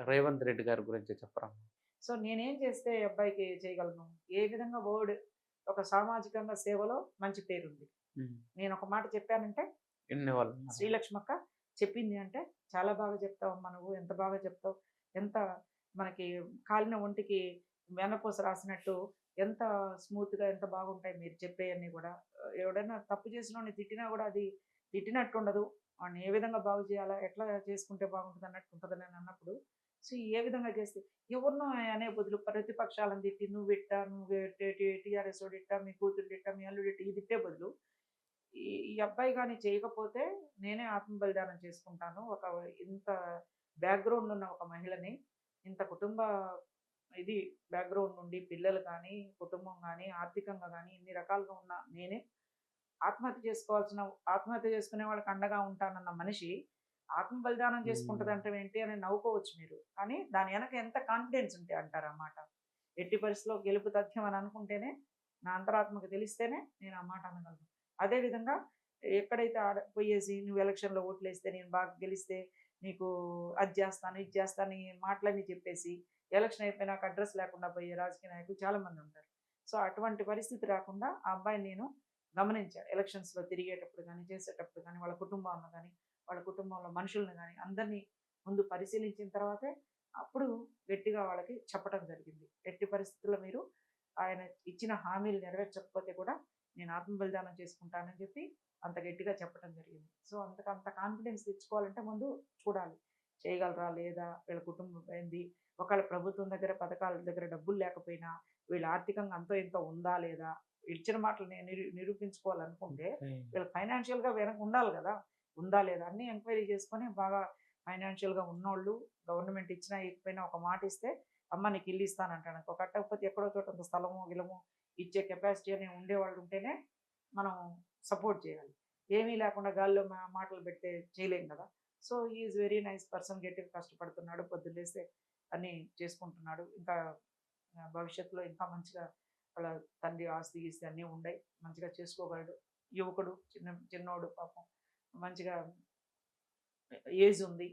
రేవంత్ రెడ్డి గారి గురించి చెప్పరా? సో, నేనేం చేస్తే ఈ అబ్బాయికి చేయగలను? ఏ విధంగా ఒక సామాజికంగా సేవలో మంచి పేరుంది. హ్మ్. నేనొక మాట చెప్పానంటే, ఇన్నేవాళ్ళున్నారు. శ్రీలక్ష్మక్క చెప్పింది అంటే, "చాలా బాగా చెప్తావమ్మా నువ్వు. ఎంత బాగా చెప్తావు. ఎంత మనకి కాలిన ఒంటికి వెన్నపూస రాసినట్టు ఎంత స్మూత్‌గా ఎంత బాగుంటాయి మీరు చెప్పేయన్నీ గూడా. ఎవడైనా తప్పు చేసినోడిని తిట్టినా గూడా అది తిట్టినట్టుండదు. వాడిని ఏ విధంగా బాగు చేయాలా? ఎట్లా చేసుకుంటే బాగుంటదన్నట్టు ఉంటదని" అన్నప్పుడు, సో, ఏ విధంగా చేస్తే ఎవరినో అనే బదులు ప్రతిపక్షాలను తిట్టి నువ్విట్టా, నువ్వు టీఆర్ఎసోడిట్టా, మీ కూతురిట్టా, మీ అల్లుడిట్టా ఇది తిట్టే బదులు ఈ ఈ అబ్బాయి గాని చేయకపోతే నేనే ఆత్మ బలిదానం చేసుకుంటాను. ఇంత బ్యాక్‌గ్రౌండ్ ఉన్న ఒక మహిళని, ఇంత కుటుంబ ఇది బ్యాక్‌గ్రౌండ్ నుండి పిల్లలు గానీ, కుటుంబం గానీ, ఆర్థికంగా గానీ ఇన్ని రకాలుగా ఉన్న నేనే ఆత్మహత్య చేసుకునే వాళ్ళకి అండగా ఉంటానన్న మనిషి, ఆత్మ బలిదానం హ్మ్. చేసుకుంటదంటం ఏంటి అని నవ్వుకోవచ్చు మీరు. కానీ దాని ఎనక ఎంత కాన్ఫిడెన్స్ ఉంటే అంటారు ఆ మాట. ఎట్టి పరిస్థితిలో గెలుపు తథ్యం అని అనుకుంటేనే, నా అంతరాత్మకు తెలిస్తేనే నేను ఆ మాట అనగలను. అదే విధంగా ఎక్కడైతే పోయేసి నువ్వు ఎలక్షన్‌లో ఓట్లేస్తే నేను బాగా గెలిస్తే నీకు అది చేస్తాను, ఇది చేస్తాను ఈ మాటలన్నీ చెప్పేసి ఎలక్షన్ అయిపోయినాక అడ్రెస్ లేకుండా పోయే రాజకీయ నాయకులు చాలా మంది ఉంటారు. సో, అటువంటి పరిస్థితి రాకుండా ఆ అబ్బాయిని నేను గమనించా. ఎలక్షన్స్‌లో తిరిగేటప్పుడు గాని, చేసేటప్పుడు గాని, వాళ్ళ కుటుంబాలను గాని, వాళ్ళ కుటుంబంలో మనుషుల్ని గాని అందరిని ముందు పరిశీలించిన తర్వాతే అప్పుడు గట్టిగా వాళ్ళకి చెప్పటం జరిగింది. ఎట్టి పరిస్థితుల్లో మీరు ఆయన ఇచ్చిన హామీలు నెరవేర్చకపోతే కూడా నేను ఆత్మ బలిదానం చేసుకుంటానని చెప్పి అంత గట్టిగా చెప్పటం జరిగింది. సో, అంత కాన్ఫిడెన్స్ తెచ్చుకోవాలంటే ముందు చూడాలి. చేయగలరా? లేదా? వీళ్ళ కుటుంబం ఏంది? ఒకవేళ ప్రభుత్వం దగ్గర పథకాల దగ్గర డబ్బులు లేకపోయినా వీళ్ళు ఆర్థికంగా అంతో ఇంతో ఉందా? లేదా? ఇచ్చిన మాటలు నిరూపించుకోవాలనుకుంటే ఓకే. వీళ్ళకి ఫైనాన్షియల్‌గా వెనక ఉండాలి గదా! ఉందా? లేదా? అన్నీ ఎంక్వైరీ చేసుకొని బాగా ఫైనాన్షియల్‌గా ఉన్నోళ్ళు గవర్నమెంట్ ఇచ్చినా ఇయకపోయినా ఒక మాట ఇస్తే, అమ్మ నీకు ఇల్లు ఇస్తానంటాడు. కట్టకపోతే ఎక్కడో చోట అంత స్థలమో, గిలమో ఇచ్చే కెపాసిటీ అని ఉండేవాళ్ళు ఉంటేనే మనం సపోర్ట్ చేయాలి. ఏమీ లేకుండా గాలిలో మాటలు పెడితే చేయలేం గదా! So, he is very nice person గట్టిగా కష్టపడుతున్నాడు. పొద్దున్న లేస్తే అన్నీ చేసుకుంటున్నాడు. ఇంకా భవిష్యత్తులో ఇంకా మంచిగా వాళ్ళ తండ్రి ఆస్తి, గీస్తి అన్నీ ఉండయి. మంచిగా చేసుకోగలడు. యువకుడు చిన్నోడు పాపం మంచిగా ఏజ్ ఉంది.